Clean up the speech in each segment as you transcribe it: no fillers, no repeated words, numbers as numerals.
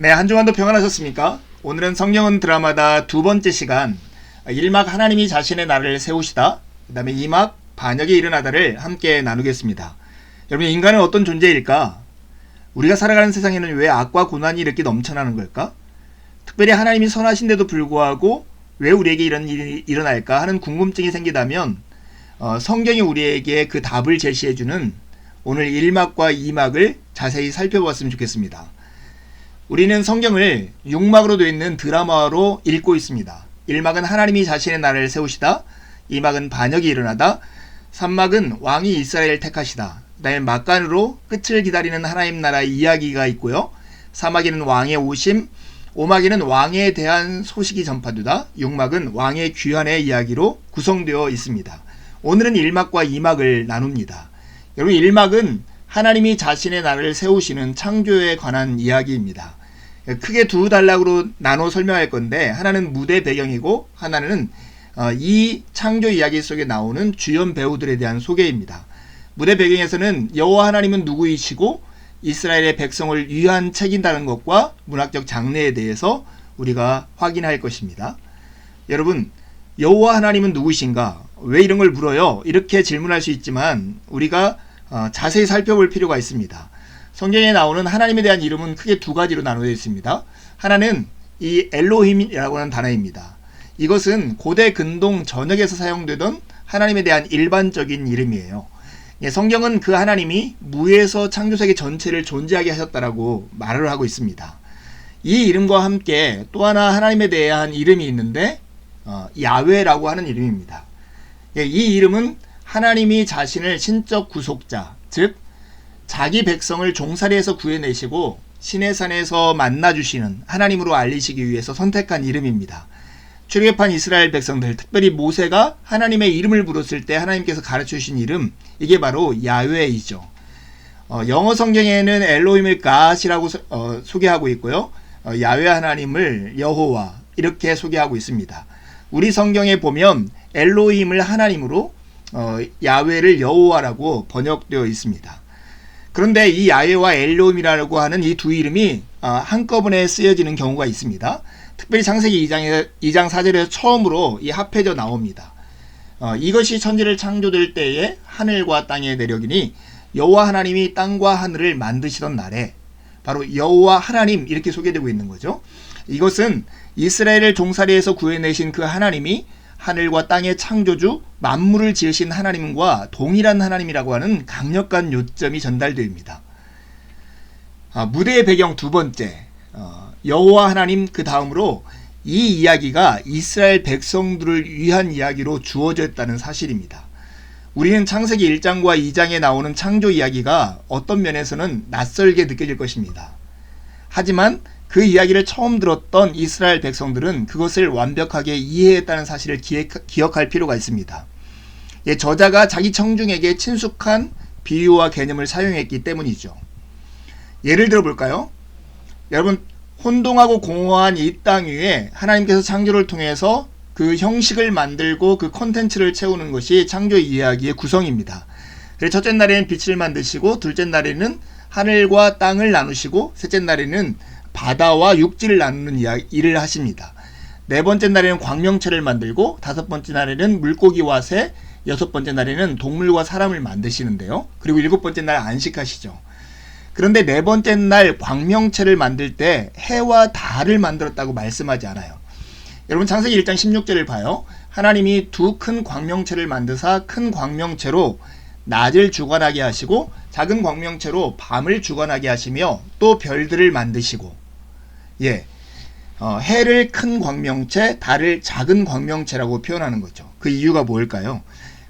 네, 한 주간도 평안하셨습니까? 오늘은 성경은 드라마다 두 번째 시간 1막 하나님이 자신의 나라를 세우시다, 그 다음에 2막 반역이 일어나다를 함께 나누겠습니다. 여러분, 인간은 어떤 존재일까? 우리가 살아가는 세상에는 왜 악과 고난이 이렇게 넘쳐나는 걸까? 특별히 하나님이 선하신데도 불구하고 왜 우리에게 이런 일이 일어날까 하는 궁금증이 생기다면 성경이 우리에게 그 답을 제시해주는 오늘 1막과 2막을 자세히 살펴보았으면 좋겠습니다. 우리는 성경을 6막으로 되어 있는 드라마로 읽고 있습니다. 1막은 하나님이 자신의 나라를 세우시다, 2막은 반역이 일어나다, 3막은 왕이 이스라엘을 택하시다, 그 다음에 막간으로 끝을 기다리는 하나님 나라의 이야기가 있고요. 4막에는 왕의 오심, 5막에는 왕에 대한 소식이 전파되다, 6막은 왕의 귀환의 이야기로 구성되어 있습니다. 오늘은 1막과 2막을 나눕니다. 여러분, 1막은 하나님이 자신의 나라를 세우시는 창조에 관한 이야기입니다. 크게 두 단락으로 나눠 설명할 건데, 하나는 무대 배경이고 하나는 이 창조 이야기 속에 나오는 주연 배우들에 대한 소개입니다. 무대 배경에서는 여호와 하나님은 누구이시고 이스라엘의 백성을 위한 책인다는 것과 문학적 장래에 대해서 우리가 확인할 것입니다. 여러분, 여호와 하나님은 누구신가? 왜 이런 걸 물어요? 이렇게 질문할 수 있지만 우리가 자세히 살펴볼 필요가 있습니다. 성경에 나오는 하나님에 대한 이름은 크게 두 가지로 나누어져 있습니다. 하나는 이 엘로힘이라고 하는 단어입니다. 이것은 고대 근동 전역에서 사용되던 하나님에 대한 일반적인 이름이에요. 성경은 그 하나님이 무에서 창조세계 전체를 존재하게 하셨다라고 말을 하고 있습니다. 이 이름과 함께 또 하나 하나님에 대한 이름이 있는데 야훼라고 하는 이름입니다. 이 이름은 하나님이 자신을 신적 구속자, 즉 자기 백성을 종살이에서 구해내시고 시내산에서 만나주시는 하나님으로 알리시기 위해서 선택한 이름입니다. 출애굽한 이스라엘 백성들, 특별히 모세가 하나님의 이름을 부르실 때 하나님께서 가르쳐주신 이름, 이게 바로 야훼이죠. 영어 성경에는 엘로힘을 갓이라고 소개하고 있고요. 야훼 하나님을 여호와 이렇게 소개하고 있습니다. 우리 성경에 보면 엘로힘을 하나님으로 야훼를 여호와라고 번역되어 있습니다. 그런데 이 야훼와 엘로힘이라고 하는 이 두 이름이 한꺼번에 쓰여지는 경우가 있습니다. 특별히 창세기 2장 4절에서 처음으로 이 합해져 나옵니다. 이것이 천지를 창조될 때에 하늘과 땅의 내력이니 여호와 하나님이 땅과 하늘을 만드시던 날에, 바로 여호와 하나님 이렇게 소개되고 있는 거죠. 이것은 이스라엘을 종살이에서 구해내신 그 하나님이 하늘과 땅의 창조주, 만물을 지으신 하나님과 동일한 하나님이라고 하는 강력한 요점이 전달됩니다. 무대의 배경 두 번째, 여호와 하나님, 그 다음으로 이 이야기가 이스라엘 백성들을 위한 이야기로 주어졌다는 사실입니다. 우리는 창세기 1장과 2장에 나오는 창조 이야기가 어떤 면에서는 낯설게 느껴질 것입니다. 하지만 그 이야기를 처음 들었던 이스라엘 백성들은 그것을 완벽하게 이해했다는 사실을 기억할 필요가 있습니다. 저자가 자기 청중에게 친숙한 비유와 개념을 사용했기 때문이죠. 예를 들어 볼까요? 여러분, 혼동하고 공허한 이 땅 위에 하나님께서 창조를 통해서 그 형식을 만들고 그 콘텐츠를 채우는 것이 창조 이야기의 구성입니다. 그래서 첫째 날에는 빛을 만드시고, 둘째 날에는 하늘과 땅을 나누시고, 셋째 날에는 바다와 육지를 나누는 일을 하십니다. 네 번째 날에는 광명체를 만들고, 다섯 번째 날에는 물고기와 새, 여섯 번째 날에는 동물과 사람을 만드시는데요. 그리고 일곱 번째 날 안식하시죠. 그런데 네 번째 날 광명체를 만들 때 해와 달을 만들었다고 말씀하지 않아요. 여러분, 창세기 1장 16절을 봐요. 하나님이 두 큰 광명체를 만드사 큰 광명체로 낮을 주관하게 하시고 작은 광명체로 밤을 주관하게 하시며 또 별들을 만드시고, 해를 큰 광명체, 달을 작은 광명체라고 표현하는 거죠. 그 이유가 뭘까요?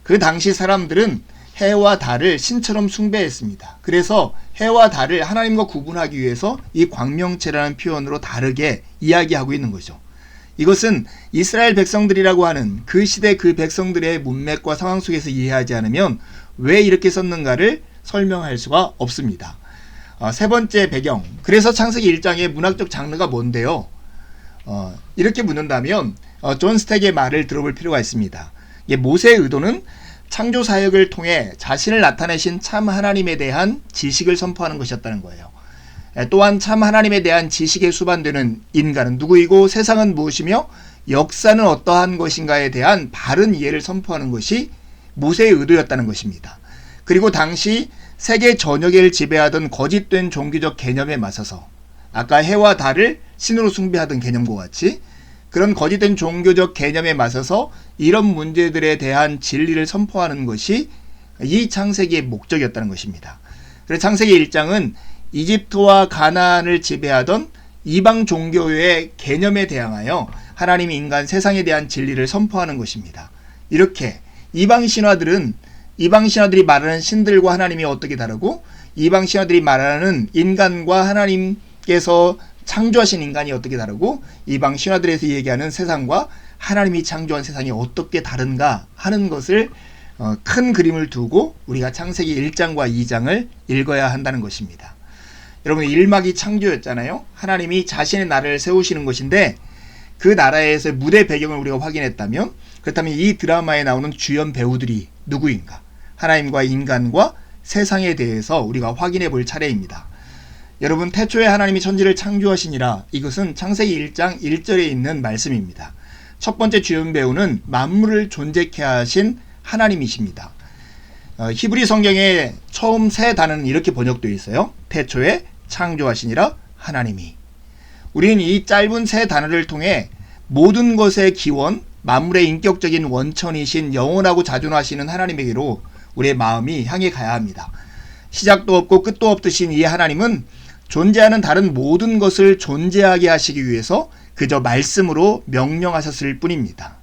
그 당시 사람들은 해와 달을 신처럼 숭배했습니다. 그래서 해와 달을 하나님과 구분하기 위해서 이 광명체라는 표현으로 다르게 이야기하고 있는 거죠. 이것은 이스라엘 백성들이라고 하는 그 시대 그 백성들의 문맥과 상황 속에서 이해하지 않으면 왜 이렇게 썼는가를 설명할 수가 없습니다. 세 번째 배경, 그래서 창세기 1장의 문학적 장르가 뭔데요? 이렇게 묻는다면 존 스택의 말을 들어볼 필요가 있습니다. 모세의 의도는 창조 사역을 통해 자신을 나타내신 참 하나님에 대한 지식을 선포하는 것이었다는 거예요. 또한 참 하나님에 대한 지식에 수반되는 인간은 누구이고 세상은 무엇이며 역사는 어떠한 것인가에 대한 바른 이해를 선포하는 것이 모세의 의도였다는 것입니다. 그리고 당시 세계 전역을 지배하던 거짓된 종교적 개념에 맞서서 아까 해와 달을 신으로 숭배하던 개념과 같이 그런 거짓된 종교적 개념에 맞서서 이런 문제들에 대한 진리를 선포하는 것이 이 창세기의 목적이었다는 것입니다. 그래서 창세기 1장은 이집트와 가나안을 지배하던 이방 종교의 개념에 대항하여 하나님이 인간 세상에 대한 진리를 선포하는 것입니다. 이렇게 이방 신화들이 말하는 신들과 하나님이 어떻게 다르고 이방 신화들이 말하는 인간과 하나님께서 창조하신 인간이 어떻게 다르고 이방 신화들에서 얘기하는 세상과 하나님이 창조한 세상이 어떻게 다른가 하는 것을 큰 그림을 두고 우리가 창세기 1장과 2장을 읽어야 한다는 것입니다. 여러분 1막이 창조였잖아요. 하나님이 자신의 나라를 세우시는 것인데 그 나라에서의 무대 배경을 우리가 확인했다면 그렇다면 이 드라마에 나오는 주연 배우들이 누구인가? 하나님과 인간과 세상에 대해서 우리가 확인해 볼 차례입니다. 여러분 태초에 하나님이 천지를 창조하시니라 이것은 창세기 1장 1절에 있는 말씀입니다. 첫 번째 주연 배우는 만물을 존재케 하신 하나님이십니다. 히브리 성경에 처음 세 단어는 이렇게 번역되어 있어요. 태초에 창조하시니라 하나님이. 우리는 이 짧은 세 단어를 통해 모든 것의 기원, 만물의 인격적인 원천이신 영원하고 자존하시는 하나님에게로 우리의 마음이 향해 가야 합니다. 시작도 없고 끝도 없으신 이 하나님은 존재하는 다른 모든 것을 존재하게 하시기 위해서 그저 말씀으로 명령하셨을 뿐입니다.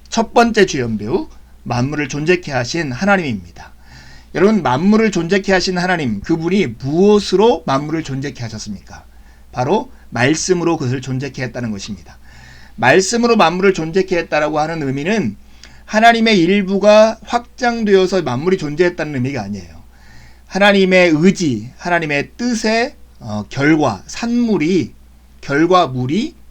첫 번째 주연 배우, 만물을 존재케 하신 하나님입니다. 여러분 만물을 존재케 하신 하나님, 그분이 무엇으로 만물을 존재케 하셨습니까? 바로 말씀으로 그것을 존재케 했다는 것입니다. 말씀으로 만물을 존재케 했다라고 하는 의미는 하나님의 일부가 확장되어서 만물이 존재했다는 의미가 아니에요. 하나님의 의지, 하나님의 뜻의 결과물이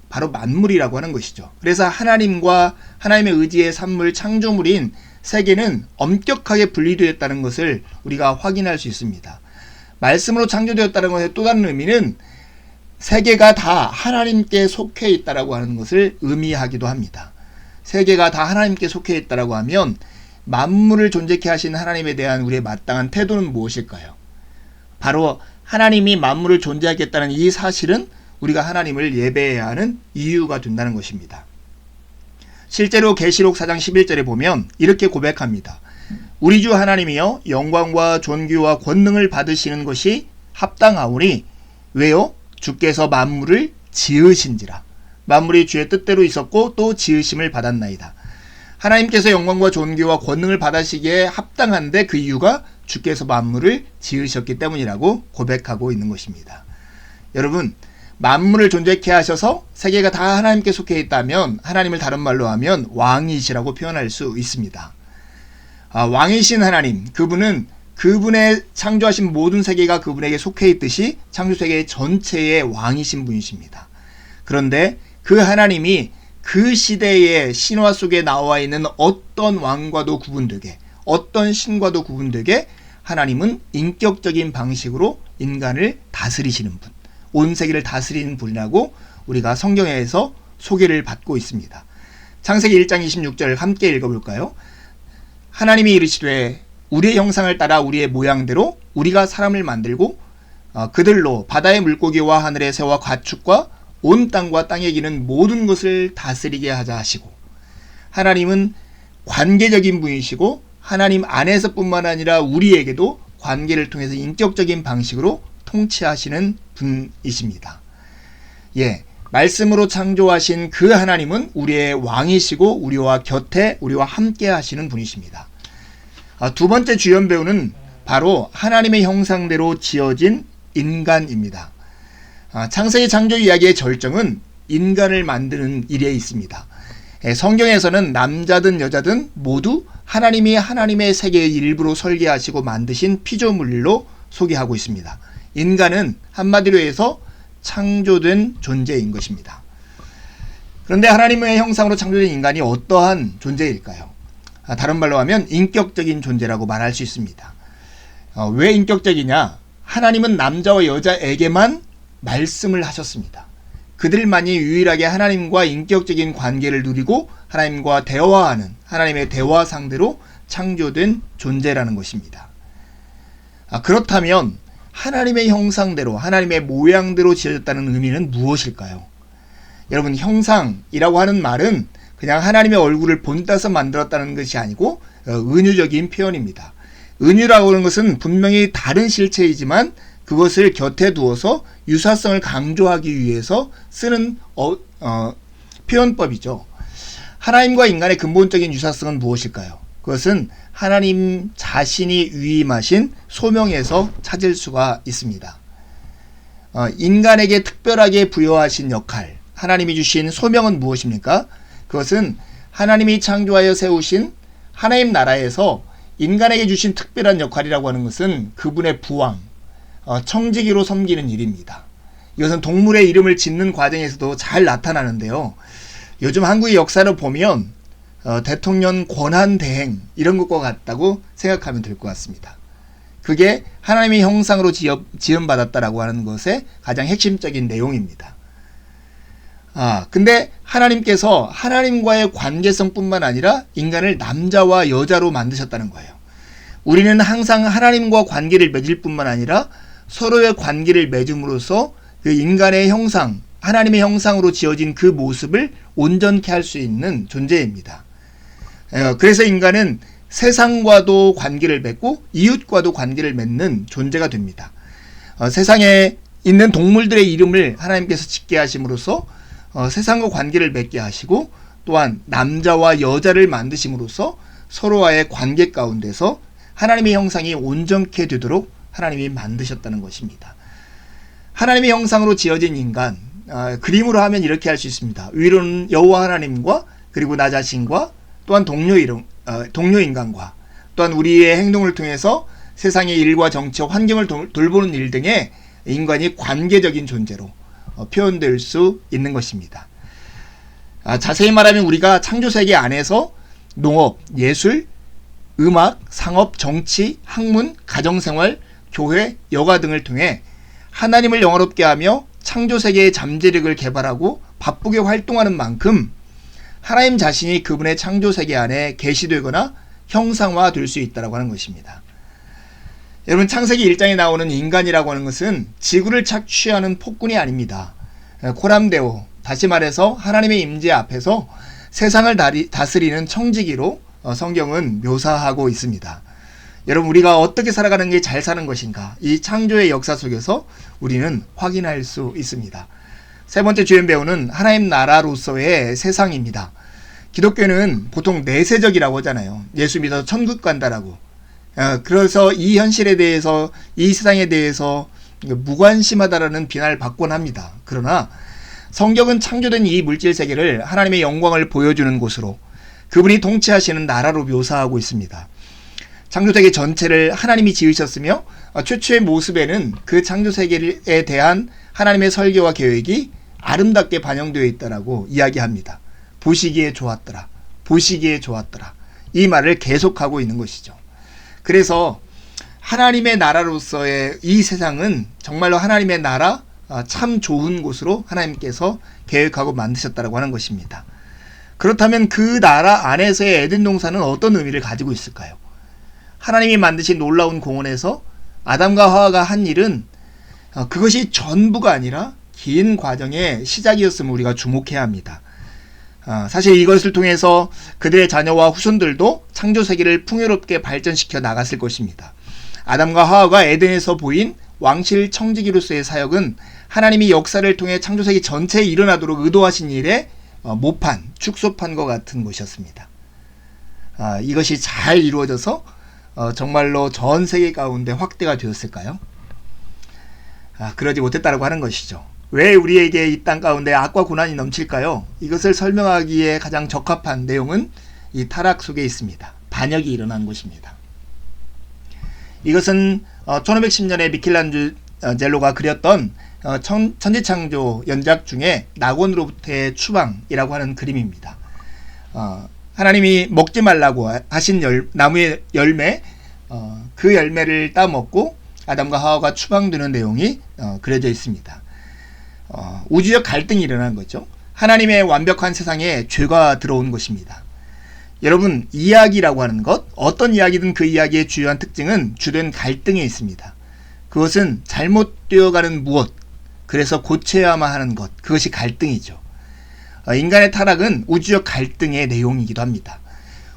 바로 만물이라고 하는 것이죠. 그래서 하나님과 하나님의 의지의 산물, 창조물인 세계는 엄격하게 분리되었다는 것을 우리가 확인할 수 있습니다. 말씀으로 창조되었다는 것의 또 다른 의미는 세계가 다 하나님께 속해 있다라고 하는 것을 의미하기도 합니다. 세계가 다 하나님께 속해 있다라고 하면 만물을 존재케 하신 하나님에 대한 우리의 마땅한 태도는 무엇일까요? 바로 하나님이 만물을 존재하겠다는 이 사실은 우리가 하나님을 예배해야 하는 이유가 된다는 것입니다. 실제로 계시록 4장 11절에 보면 이렇게 고백합니다. 우리 주 하나님이여 영광과 존귀와 권능을 받으시는 것이 합당하오니 왜요? 주께서 만물을 지으신지라. 만물이 주의 뜻대로 있었고 또 지으심을 받았나이다. 하나님께서 영광과 존귀와 권능을 받으시기에 합당한데 그 이유가 주께서 만물을 지으셨기 때문이라고 고백하고 있는 것입니다. 여러분 만물을 존재케 하셔서 세계가 다 하나님께 속해 있다면 하나님을 다른 말로 하면 왕이시라고 표현할 수 있습니다. 왕이신 하나님, 그분은 그분의 창조하신 모든 세계가 그분에게 속해 있듯이 창조세계 전체의 왕이신 분이십니다. 그런데 그 하나님이 그 시대의 신화 속에 나와 있는 어떤 왕과도 구분되게, 어떤 신과도 구분되게 하나님은 인격적인 방식으로 인간을 다스리시는 분, 온 세계를 다스리는 분이라고 우리가 성경에서 소개를 받고 있습니다. 창세기 1장 26절 함께 읽어볼까요? 하나님이 이르시되 우리의 형상을 따라 우리의 모양대로 우리가 사람을 만들고 그들로 바다의 물고기와 하늘의 새와 가축과 온 땅과 땅에 기는 모든 것을 다스리게 하자 하시고, 하나님은 관계적인 분이시고 하나님 안에서뿐만 아니라 우리에게도 관계를 통해서 인격적인 방식으로 통치하시는 분이십니다. 말씀으로 창조하신 그 하나님은 우리의 왕이시고 우리와 곁에 우리와 함께 하시는 분이십니다. 두 번째 주연 배우는 바로 하나님의 형상대로 지어진 인간입니다. 창세기 창조 이야기의 절정은 인간을 만드는 일에 있습니다. 성경에서는 남자든 여자든 모두 하나님이 하나님의 세계의 일부로 설계하시고 만드신 피조물로 소개하고 있습니다. 인간은 한마디로 해서 창조된 존재인 것입니다. 그런데 하나님의 형상으로 창조된 인간이 어떠한 존재일까요? 다른 말로 하면 인격적인 존재라고 말할 수 있습니다. 왜 인격적이냐? 하나님은 남자와 여자에게만 말씀을 하셨습니다. 그들만이 유일하게 하나님과 인격적인 관계를 누리고 하나님과 대화하는 하나님의 대화 상대로 창조된 존재라는 것입니다. 그렇다면 하나님의 형상대로 하나님의 모양대로 지어졌다는 의미는 무엇일까요? 여러분, 형상이라고 하는 말은 그냥 하나님의 얼굴을 본따서 만들었다는 것이 아니고 은유적인 표현입니다. 은유라고 하는 것은 분명히 다른 실체이지만 그것을 곁에 두어서 유사성을 강조하기 위해서 쓰는 표현법이죠. 하나님과 인간의 근본적인 유사성은 무엇일까요? 그것은 하나님 자신이 위임하신 소명에서 찾을 수가 있습니다. 인간에게 특별하게 부여하신 역할, 하나님이 주신 소명은 무엇입니까? 그것은 하나님이 창조하여 세우신 하나님 나라에서 인간에게 주신 특별한 역할이라고 하는 것은 그분의 부왕, 청지기로 섬기는 일입니다. 이것은 동물의 이름을 짓는 과정에서도 잘 나타나는데요. 요즘 한국의 역사를 보면 대통령 권한 대행 이런 것과 같다고 생각하면 될 것 같습니다. 그게 하나님의 형상으로 지음받았다라고 하는 것의 가장 핵심적인 내용입니다. 근데 하나님께서 하나님과의 관계성뿐만 아니라 인간을 남자와 여자로 만드셨다는 거예요. 우리는 항상 하나님과 관계를 맺을 뿐만 아니라 서로의 관계를 맺음으로써 그 인간의 형상, 하나님의 형상으로 지어진 그 모습을 온전케 할 수 있는 존재입니다. 그래서 인간은 세상과도 관계를 맺고 이웃과도 관계를 맺는 존재가 됩니다. 세상에 있는 동물들의 이름을 하나님께서 짓게 하심으로써 세상과 관계를 맺게 하시고 또한 남자와 여자를 만드심으로써 서로와의 관계 가운데서 하나님의 형상이 온전케 되도록 하나님이 만드셨다는 것입니다. 하나님의 형상으로 지어진 인간, 그림으로 하면 이렇게 할 수 있습니다. 위로는 여호와 하나님과 그리고 나 자신과 또한 동료 인간과 또한 우리의 행동을 통해서 세상의 일과 정치와 환경을 돌보는 일 등의 인간이 관계적인 존재로 표현될 수 있는 것입니다. 자세히 말하면 우리가 창조세계 안에서 농업, 예술, 음악, 상업, 정치, 학문, 가정생활, 교회, 여가 등을 통해 하나님을 영화롭게 하며 창조세계의 잠재력을 개발하고 바쁘게 활동하는 만큼 하나님 자신이 그분의 창조세계 안에 계시되거나 형상화될 수 있다고 하는 것입니다. 여러분, 창세기 1장에 나오는 인간이라고 하는 것은 지구를 착취하는 폭군이 아닙니다. 코람데오, 다시 말해서 하나님의 임재 앞에서 세상을 다스리는 청지기로 성경은 묘사하고 있습니다. 여러분, 우리가 어떻게 살아가는 게 잘 사는 것인가, 이 창조의 역사 속에서 우리는 확인할 수 있습니다. 세 번째 주연 배우는 하나님 나라로서의 세상입니다. 기독교는 보통 내세적이라고 하잖아요. 예수 믿어서 천국 간다라고. 그래서 이 현실에 대해서, 이 세상에 대해서 무관심하다라는 비난을 받곤 합니다. 그러나 성경은 창조된 이 물질 세계를 하나님의 영광을 보여주는 곳으로, 그분이 통치하시는 나라로 묘사하고 있습니다. 창조세계 전체를 하나님이 지으셨으며 최초의 모습에는 그 창조세계에 대한 하나님의 설계와 계획이 아름답게 반영되어 있다라고 이야기합니다. 보시기에 좋았더라. 보시기에 좋았더라. 이 말을 계속하고 있는 것이죠. 그래서 하나님의 나라로서의 이 세상은 정말로 하나님의 나라, 참 좋은 곳으로 하나님께서 계획하고 만드셨다라고 하는 것입니다. 그렇다면 그 나라 안에서의 에덴 동산은 어떤 의미를 가지고 있을까요? 하나님이 만드신 놀라운 공원에서 아담과 하와가 한 일은 그것이 전부가 아니라 긴 과정의 시작이었음을 우리가 주목해야 합니다. 사실 이것을 통해서 그들의 자녀와 후손들도 창조세계를 풍요롭게 발전시켜 나갔을 것입니다. 아담과 하와가 에덴에서 보인 왕실 청지기로서의 사역은 하나님이 역사를 통해 창조세계 전체에 일어나도록 의도하신 일의 모판, 축소판과 같은 것이었습니다. 이것이 잘 이루어져서 정말로 전 세계 가운데 확대가 되었을까요? 그러지 못했다고 하는 것이죠. 왜 우리에게 이 땅 가운데 악과 고난이 넘칠까요? 이것을 설명하기에 가장 적합한 내용은 이 타락 속에 있습니다. 반역이 일어난 것입니다. 이것은 1510년에 미켈란젤로가 그렸던 천지창조 연작 중에 낙원으로부터의 추방이라고 하는 그림입니다. 하나님이 먹지 말라고 하신 나무의 열매, 그 열매를 따먹고 아담과 하와가 추방되는 내용이 그려져 있습니다. 우주적 갈등이 일어난 거죠. 하나님의 완벽한 세상에 죄가 들어온 것입니다. 여러분, 이야기라고 하는 것, 어떤 이야기든 그 이야기의 주요한 특징은 주된 갈등에 있습니다. 그것은 잘못되어가는 무엇, 그래서 고쳐야만 하는 것, 그것이 갈등이죠. 인간의 타락은 우주적 갈등의 내용이기도 합니다.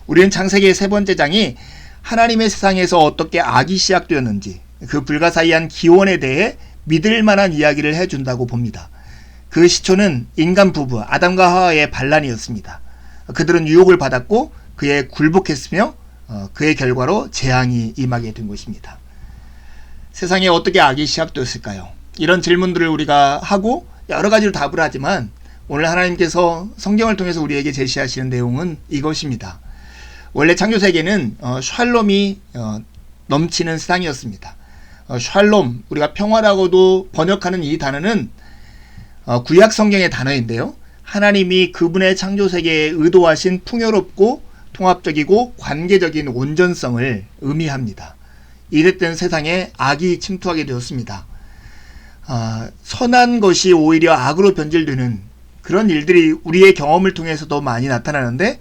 우리는 창세기의 3번째 장이 하나님의 세상에서 어떻게 악이 시작되었는지, 그 불가사의한 기원에 대해 믿을 만한 이야기를 해준다고 봅니다. 그 시초는 인간 부부 아담과 하와의 반란이었습니다. 그들은 유혹을 받았고 그에 굴복했으며 그의 결과로 재앙이 임하게 된 것입니다. 세상에 어떻게 악이 시작되었을까요? 이런 질문들을 우리가 하고 여러 가지로 답을 하지만 오늘 하나님께서 성경을 통해서 우리에게 제시하시는 내용은 이것입니다. 원래 창조세계는 샬롬이 넘치는 세상이었습니다. 샬롬, 우리가 평화라고도 번역하는 이 단어는 구약 성경의 단어인데요. 하나님이 그분의 창조세계에 의도하신 풍요롭고 통합적이고 관계적인 온전성을 의미합니다. 이랬던 세상에 악이 침투하게 되었습니다. 선한 것이 오히려 악으로 변질되는 그런 일들이 우리의 경험을 통해서도 많이 나타나는데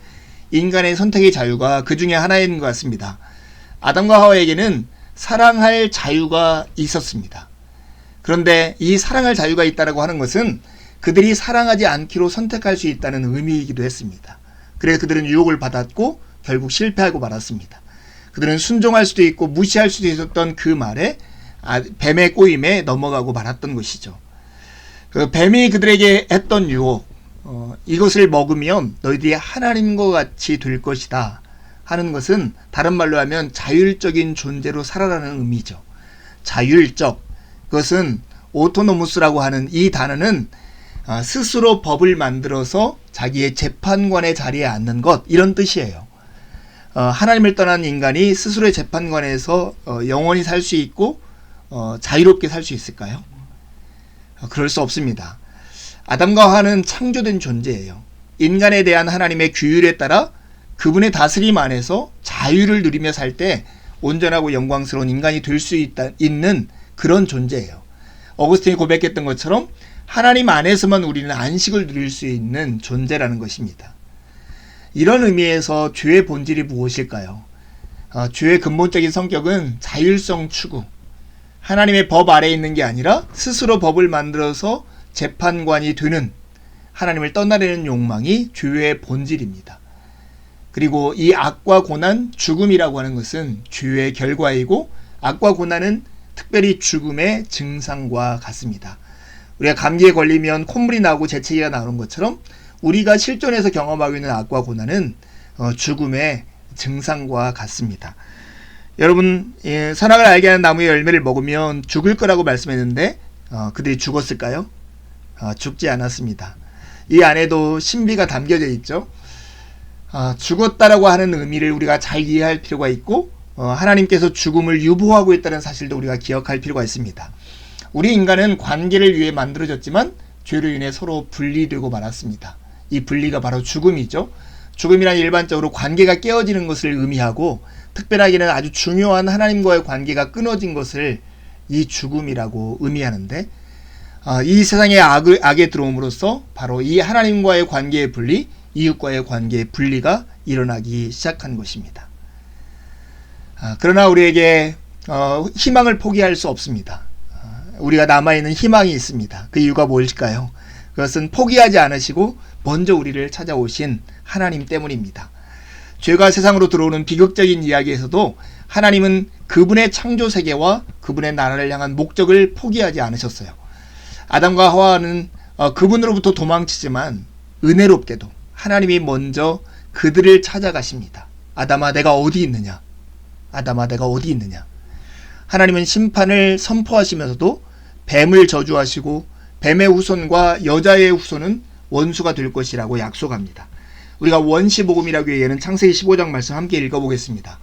인간의 선택의 자유가 그 중에 하나인 것 같습니다. 아담과 하와에게는 사랑할 자유가 있었습니다. 그런데 이 사랑할 자유가 있다고 하는 것은 그들이 사랑하지 않기로 선택할 수 있다는 의미이기도 했습니다. 그래서 그들은 유혹을 받았고 결국 실패하고 말았습니다. 그들은 순종할 수도 있고 무시할 수도 있었던 그 말에 뱀의 꼬임에 넘어가고 말았던 것이죠. 그 뱀이 그들에게 했던 유혹, 이것을 먹으면 너희들이 하나님과 같이 될 것이다 하는 것은 다른 말로 하면 자율적인 존재로 살아라는 의미죠. 자율적, 그것은 오토노무스라고 하는 이 단어는 스스로 법을 만들어서 자기의 재판관의 자리에 앉는 것, 이런 뜻이에요. 하나님을 떠난 인간이 스스로의 재판관에서 영원히 살 수 있고 자유롭게 살 수 있을까요? 그럴 수 없습니다. 아담과 하와는 창조된 존재예요. 인간에 대한 하나님의 규율에 따라 그분의 다스림 안에서 자유를 누리며 살 때 온전하고 영광스러운 인간이 될 수 있는 그런 존재예요. 어거스틴이 고백했던 것처럼 하나님 안에서만 우리는 안식을 누릴 수 있는 존재라는 것입니다. 이런 의미에서 죄의 본질이 무엇일까요? 죄의 근본적인 성격은 자율성 추구, 하나님의 법 아래에 있는 게 아니라 스스로 법을 만들어서 재판관이 되는 하나님을 떠나려는 욕망이 죄의 본질입니다. 그리고 이 악과 고난, 죽음이라고 하는 것은 죄의 결과이고 악과 고난은 특별히 죽음의 증상과 같습니다. 우리가 감기에 걸리면 콧물이 나고 재채기가 나오는 것처럼 우리가 실존에서 경험하고 있는 악과 고난은 죽음의 증상과 같습니다. 여러분, 선악을 알게 하는 나무의 열매를 먹으면 죽을 거라고 말씀했는데 그들이 죽었을까요? 죽지 않았습니다. 이 안에도 신비가 담겨져 있죠. 죽었다라고 하는 의미를 우리가 잘 이해할 필요가 있고 하나님께서 죽음을 유보하고 있다는 사실도 우리가 기억할 필요가 있습니다. 우리 인간은 관계를 위해 만들어졌지만 죄로 인해 서로 분리되고 말았습니다. 이 분리가 바로 죽음이죠. 죽음이란 일반적으로 관계가 깨어지는 것을 의미하고 특별하게는 아주 중요한 하나님과의 관계가 끊어진 것을 이 죽음이라고 의미하는데 이 세상의 악에 들어옴으로써 바로 이 하나님과의 관계의 분리, 이웃과의 관계의 분리가 일어나기 시작한 것입니다. 그러나 우리에게 희망을 포기할 수 없습니다. 우리가 남아있는 희망이 있습니다. 그 이유가 무엇일까요? 그것은 포기하지 않으시고 먼저 우리를 찾아오신 하나님 때문입니다. 죄가 세상으로 들어오는 비극적인 이야기에서도 하나님은 그분의 창조 세계와 그분의 나라를 향한 목적을 포기하지 않으셨어요. 아담과 하와는 그분으로부터 도망치지만 은혜롭게도 하나님이 먼저 그들을 찾아가십니다. 아담아, 내가 어디 있느냐? 아담아, 내가 어디 있느냐? 하나님은 심판을 선포하시면서도 뱀을 저주하시고 뱀의 후손과 여자의 후손은 원수가 될 것이라고 약속합니다. 우리가 원시복음이라고 얘기하는 창세기 15장 말씀 함께 읽어보겠습니다.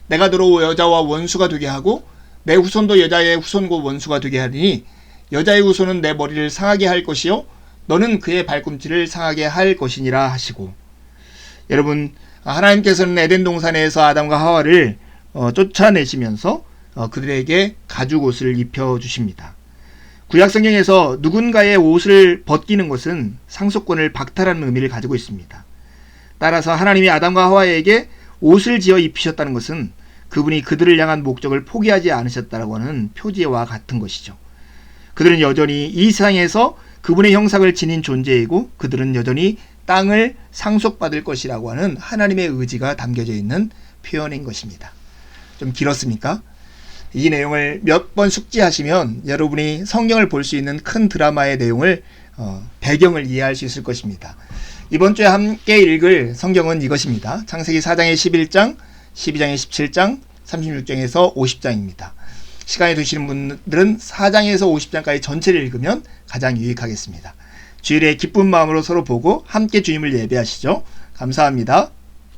내가 너로 여자와 원수가 되게 하고 내 후손도 여자의 후손과 원수가 되게 하리니 여자의 후손은 내 머리를 상하게 할 것이요 너는 그의 발꿈치를 상하게 할 것이니라 하시고, 여러분, 하나님께서는 에덴 동산에서 아담과 하와를 쫓아내시면서 그들에게 가죽 옷을 입혀주십니다. 구약성경에서 누군가의 옷을 벗기는 것은 상속권을 박탈하는 의미를 가지고 있습니다. 따라서 하나님이 아담과 하와에게 옷을 지어 입히셨다는 것은 그분이 그들을 향한 목적을 포기하지 않으셨다고 하는 표지와 같은 것이죠. 그들은 여전히 이 세상에서 그분의 형상을 지닌 존재이고 그들은 여전히 땅을 상속받을 것이라고 하는 하나님의 의지가 담겨져 있는 표현인 것입니다. 좀 길었습니까? 이 내용을 몇 번 숙지하시면 여러분이 성경을 볼 수 있는 큰 드라마의 내용을 배경을 이해할 수 있을 것입니다. 이번 주에 함께 읽을 성경은 이것입니다. 창세기 4장의 11장, 12장의 17장, 36장에서 50장입니다. 시간이 되시는 분들은 4장에서 50장까지 전체를 읽으면 가장 유익하겠습니다. 주일에 기쁜 마음으로 서로 보고 함께 주님을 예배하시죠. 감사합니다.